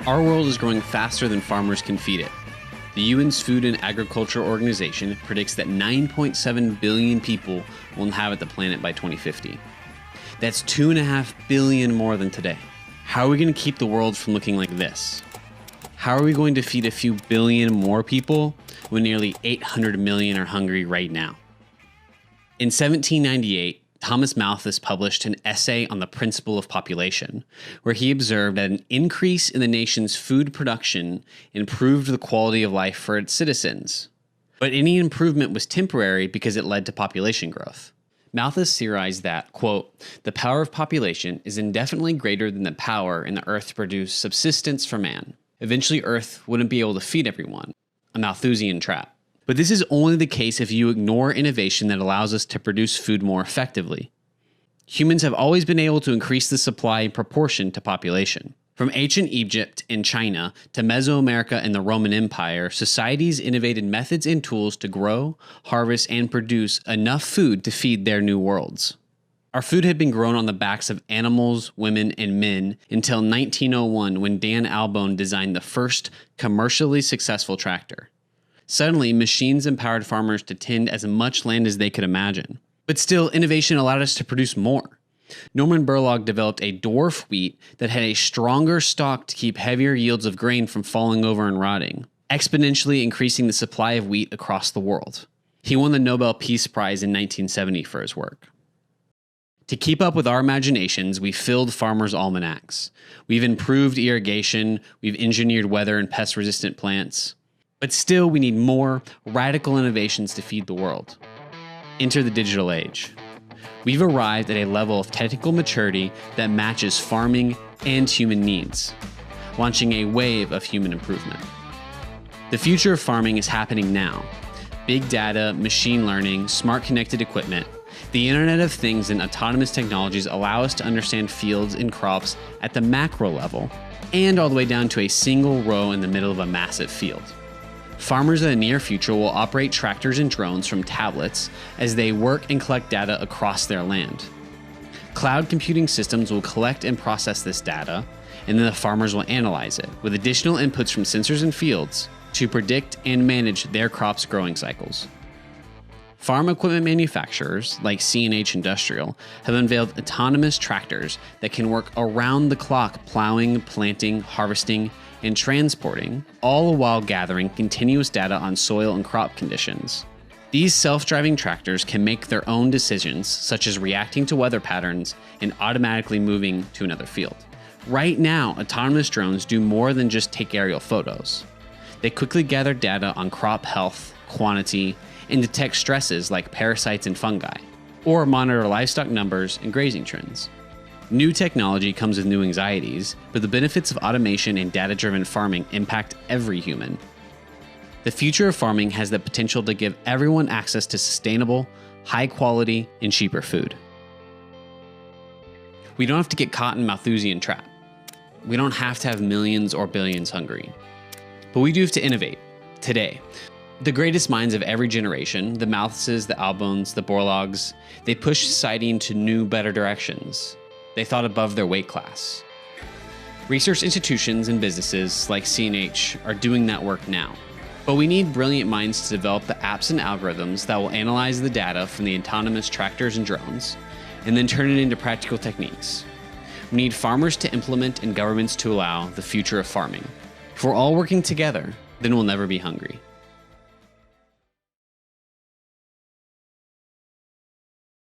Our world is growing faster than farmers can feed it. The UN's Food and Agriculture Organization predicts that 9.7 billion people will inhabit the planet by 2050. That's 2.5 billion more than today. How are we going to keep the world from looking like this? How are we going to feed a few billion more people when nearly 800 million are hungry right now? In 1798, Thomas Malthus published an essay on the principle of population, where he observed that an increase in the nation's food production improved the quality of life for its citizens. But any improvement was temporary because it led to population growth. Malthus theorized that, quote, "The power of population is indefinitely greater than the power in the earth to produce subsistence for man. Eventually, Earth wouldn't be able to feed everyone, a Malthusian trap. But this is only the case if you ignore innovation that allows us to produce food more effectively. Humans have always been able to increase the supply in proportion to population. From ancient Egypt and China to Mesoamerica and the Roman Empire, societies innovated methods and tools to grow, harvest, and produce enough food to feed their new worlds. Our food had been grown on the backs of animals, women, and men until 1901 when Dan Albone designed the first commercially successful tractor. Suddenly, machines empowered farmers to tend as much land as they could imagine. But still, innovation allowed us to produce more. Norman Borlaug developed a dwarf wheat that had a stronger stalk to keep heavier yields of grain from falling over and rotting, exponentially increasing the supply of wheat across the world. He won the Nobel Peace Prize in 1970 for his work. To keep up with our imaginations, we filled farmers' almanacs. We've improved irrigation, we've engineered weather and pest-resistant plants. But still, we need more radical innovations to feed the world. Enter the digital age. We've arrived at a level of technical maturity that matches farming and human needs, launching a wave of human improvement. The future of farming is happening now. Big data, machine learning, smart connected equipment, the Internet of Things and autonomous technologies allow us to understand fields and crops at the macro level and all the way down to a single row in the middle of a massive field. Farmers in the near future will operate tractors and drones from tablets as they work and collect data across their land. Cloud computing systems will collect and process this data, and then the farmers will analyze it with additional inputs from sensors and fields to predict and manage their crops' growing cycles. Farm equipment manufacturers like CNH Industrial have unveiled autonomous tractors that can work around the clock plowing, planting, harvesting, and transporting, all while gathering continuous data on soil and crop conditions. These self-driving tractors can make their own decisions, such as reacting to weather patterns and automatically moving to another field. Right now, autonomous drones do more than just take aerial photos. They quickly gather data on crop health, quantity, and detect stresses like parasites and fungi, or monitor livestock numbers and grazing trends. New technology comes with new anxieties, but the benefits of automation and data-driven farming impact every human. The future of farming has the potential to give everyone access to sustainable, high-quality, and cheaper food. We don't have to get caught in Malthusian trap. We don't have to have millions or billions hungry. But we do have to innovate, today. The greatest minds of every generation, the Malthuses, the Albones, the Borlaugs, they pushed society into new, better directions. They thought above their weight class. Research institutions and businesses like CNH are doing that work now. But we need brilliant minds to develop the apps and algorithms that will analyze the data from the autonomous tractors and drones, and then turn it into practical techniques. We need farmers to implement and governments to allow the future of farming. If we're all working together, then we'll never be hungry.